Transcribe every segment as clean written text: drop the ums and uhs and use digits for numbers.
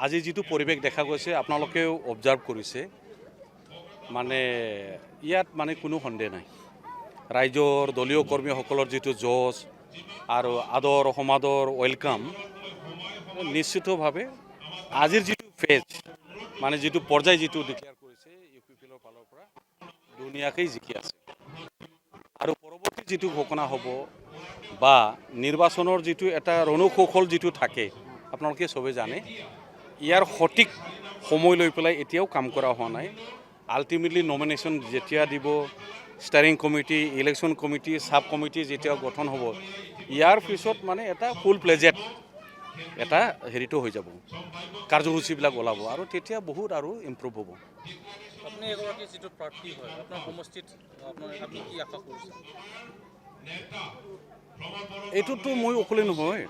আজি যিটো পৰিৱেশ দেখা গৈছে আপোনালোকেও অবজাৰ্ভ কৰিছে মানে ইয়াত মানে কোনো সন্দেহ নাই ৰাইজৰ দলীয় কৰ্মীসকলৰ যিটো জজ আৰু আদৰ সমাদৰ ৱেলকাম নিশ্চিতভাৱে আজিৰ যিটো ফেজ মানে যিটো পৰ্যায় যিটো ডিক্লেয়াৰ কৰিছে ইউ পি পি এলৰ ফালৰ পৰা ধুনীয়াকৈ জিকি আছে আৰু পৰৱৰ্তী যিটো ঘোষণা হ'ব বা নিৰ্বাচনৰ যিটো এটা ৰণকৌশল যিটো থাকে আপোনালোকে চবেই জানে ইয়াৰ সঠিক সময় লৈ পেলাই এতিয়াও কাম কৰা হোৱা নাই আল্টিমেটলি নমিনেশ্যন যেতিয়া দিব steering committee election committee sub committee যেতিয়া গঠন হ'ব ইয়াৰ পিছত মানে এটা ফুল প্লেজেড এটা হেৰিটো হৈ যাব কাৰ্যসূচীবিলাক ওলাব আৰু তেতিয়া বহুত আৰু ইম্প্ৰুভ হ'ব আপুনি এগৰাকী যিটো প্ৰাৰ্থী হয় আপোনাৰ সমষ্টিত আপুনি কি আশা কৰিছে এইটোতো মই অকলে নহয়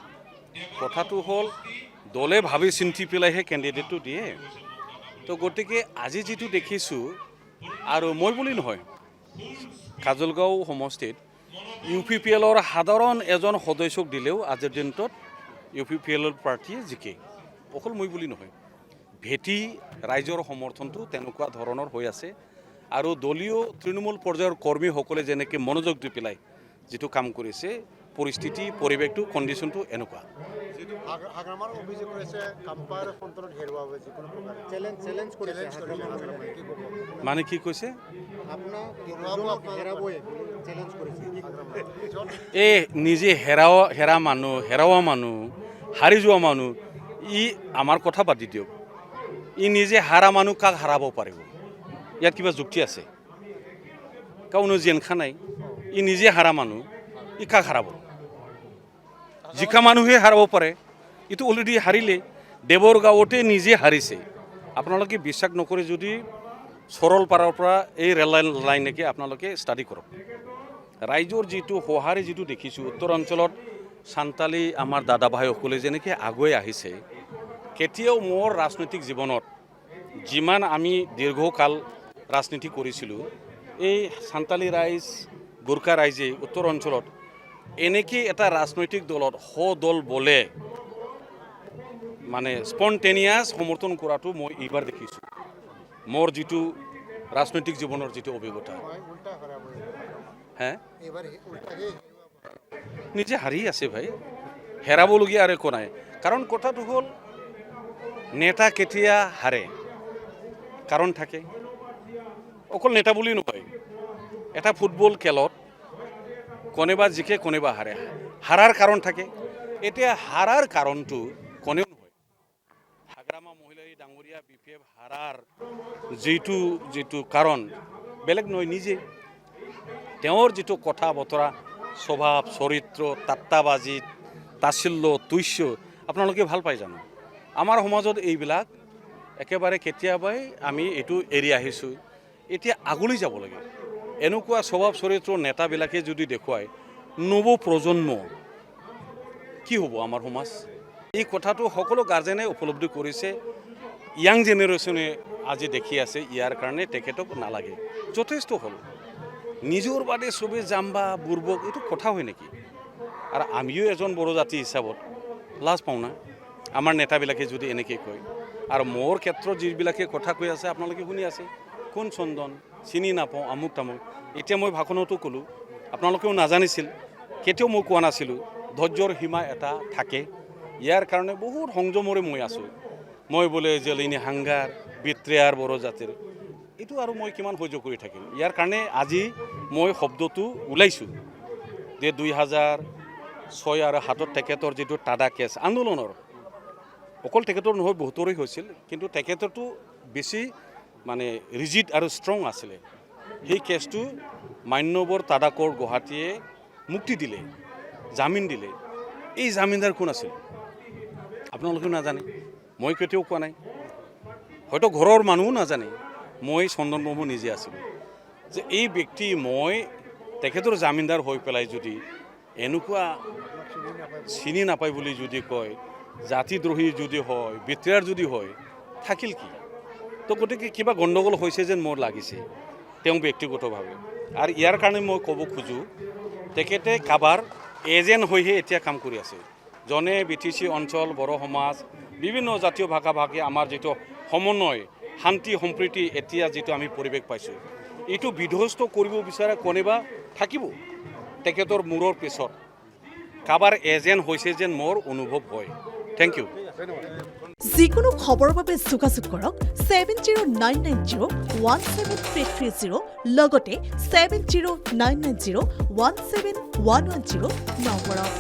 কথাটো হ'ল দলে ভাবি চিন্তি পেলাইহে কেণ্ডিডেটটো দিয়ে তো গতিকে আজি যিটো দেখিছোঁ আৰু মই বুলি নহয় কাজলগাঁও সমষ্টিত ইউ পি পি এলৰ সাধাৰণ এজন সদস্যক দিলেও আজিৰ দিনটোত ইউ পি পি এলৰ প্ৰাৰ্থীয়ে জিকে অকল মই বুলি নহয় ভেটি ৰাইজৰ সমৰ্থনটো তেনেকুৱা ধৰণৰ হৈ আছে আৰু দলীয় তৃণমূল পৰ্যায়ৰ কৰ্মীসকলে যেনেকৈ মনোযোগ দি পেলাই যিটো কাম কৰিছে পৰিস্থিতি পৰিৱেশটো কণ্ডিশ্যনটো এনেকুৱা হাগ্ৰামাৰ অভিযোগ কৰিছে কাম্পাৰ সন্তানত হেৰুৱা হৈ যিকোনো প্ৰকাৰে চেলেঞ্জ কৰিছে মানে কি কৈছে এই নিজে হেৰা মানুহ হাৰি যোৱা মানুহ ই আমাৰ কথা পাতি দিয়ক ই নিজে হাৰা মানুহ কাক হাৰাব পাৰিব ইয়াত কিবা যুক্তি আছে কাউনো জেনখা নাই ই নিজে হাৰা মানুহ ই কাক হাৰাব জিকা মানুহে হাৰাব পাৰে ইটো অলৰেডি হাৰিলে দেৱৰ গাঁৱতে নিজে হাৰিছে আপোনালোকে বিশ্বাস নকৰে যদি সৰলপাৰাৰ পৰা এই ৰেল লাইনলৈকে আপোনালোকে ষ্টাডি কৰক ৰাইজৰ যিটো সঁহাৰি যিটো দেখিছোঁ উত্তৰ অঞ্চলত সান্তালী আমাৰ দাদা ভাইসকলে যেনেকৈ আগুৱাই আহিছে কেতিয়াও মোৰ ৰাজনৈতিক জীৱনত যিমান আমি দীৰ্ঘকাল ৰাজনীতি কৰিছিলোঁ এই সান্তালী ৰাইজ গোৰ্খা ৰাইজে উত্তৰ অঞ্চলত এনেকৈ এটা ৰাজনৈতিক দলত দল বলে মানে স্পণ্টেনিয়াছ সমৰ্থন কৰাটো মই এইবাৰ দেখিছোঁ মোৰ যিটো ৰাজনৈতিক জীৱনৰ যিটো অভিজ্ঞতা হে নিজে হাৰি আছে ভাই হেৰাবলগীয়া আৰু একো নাই কাৰণ কথাটো হ'ল নেতা কেতিয়া হাৰে কাৰণ থাকে অকল নেতা বুলি নহয় এটা ফুটবল খেলত কোনোবা জিকে কোনোবা হাৰে হাৰাৰ কাৰণ থাকে এতিয়া হাৰাৰ কাৰণটো কোনেও নহয় হাগ্ৰামা মহিলাই ডাঙৰীয়া বিপিএফ হাৰাৰ যিটো কাৰণ বেলেগ নহয় নিজে তেওঁৰ যিটো কথা বতৰা স্বভাৱ চৰিত্ৰ তাত্তাবাজি তাচিল্য তুষ্য আপোনালোকে ভাল পাই জানো আমাৰ সমাজত এইবিলাক একেবাৰে কেতিয়াবাই আমি এইটো এৰি আহিছোঁ এতিয়া আগলৈ যাব লাগে এনেকুৱা স্বভাৱ চৰিত্ৰ নেতাবিলাকে যদি দেখুৱায় নৱ প্ৰজন্ম কি হ'ব আমাৰ সমাজ এই কথাটো সকলো গাৰ্জেনে উপলব্ধি কৰিছে ইয়াং জেনেৰেশ্যনে আজি দেখি আছে ইয়াৰ কাৰণে তেখেতক নালাগে যথেষ্ট হ'ল নিজৰ বাদে চবেই জাম্বা বুৰ্বক এইটো কথা হয় নেকি আৰু আমিও এজন বড়ো জাতি হিচাপত লাজ পাওঁ না আমাৰ নেতাবিলাকে যদি এনেকৈ কয় আৰু মোৰ ক্ষেত্ৰত যিবিলাকে কথা কৈ আছে আপোনালোকে শুনি আছে কোন চন্দন চিনি নাপাওঁ আমুক তামুক এতিয়া মই ভাষণতো ক'লোঁ আপোনালোকেও নাজানিছিল কেতিয়াও মই কোৱা নাছিলোঁ ধৈৰ্যৰ সীমা এটা থাকে ইয়াৰ কাৰণে বহুত সংযমৰে মই আছোঁ মই বোলে জেলিনী হাংগাৰ বিত্ৰেয়াৰ বড়ো জাতিৰ এইটো আৰু মই কিমান সহ্য কৰি থাকিম ইয়াৰ কাৰণে আজি মই শব্দটো ওলাইছোঁ যে 2006 আৰু 7 তেখেতৰ যিটো টাডা কেছ আন্দোলনৰ অকল তেখেতৰ নহয় বহুতৰেই হৈছিল কিন্তু তেখেতৰটো বেছি মানে ৰিজিড আৰু ষ্ট্ৰং আছিলে সেই কেছটো মান্যবৰ টাডাকৰ গুৱাহাটীয়ে মুক্তি দিলে জামিন দিলে এই জামিনদাৰ কোন আছিল আপোনালোকেও নাজানে মই কেতিয়াও কোৱা নাই হয়তো ঘৰৰ মানুহো নাজানে মই চন্দন ব্ৰহ্ম নিজে আছিলোঁ যে এই ব্যক্তি মই তেখেতৰ জামিনদাৰ হৈ পেলাই যদি এনেকুৱা চিনি নাপায় বুলি যদি কয় জাতিদ্ৰোহী যদি হয় বিত্ৰাৰ যদি হয় থাকিল কি তো গতিকে কিবা গণ্ডগোল হৈছে যেন মোৰ লাগিছে তেওঁ ব্যক্তিগতভাৱে আৰু ইয়াৰ কাৰণে মই ক'ব খোজোঁ তেখেতে কাবাৰ এজেণ্ট হৈহে এতিয়া কাম কৰি আছে জনে BTC অঞ্চল বড়ো সমাজ বিভিন্ন জাতীয় ভাষা ভাষী আমাৰ যিটো সমন্বয় শান্তি সম্প্ৰীতি এতিয়া যিটো আমি পৰিৱেশ পাইছোঁ এইটো বিধ্বস্ত কৰিব বিচাৰে কোনোবা থাকিব তেখেতৰ মূৰৰ পিছত কাৰোবাৰ এজেণ্ট হৈছে যেন মোৰ অনুভৱ হয় থেংক ইউ যিকোনো খবৰৰ বাবে যোগাযোগ কৰক 7099017330 লগতে 7099017110 নম্বৰত।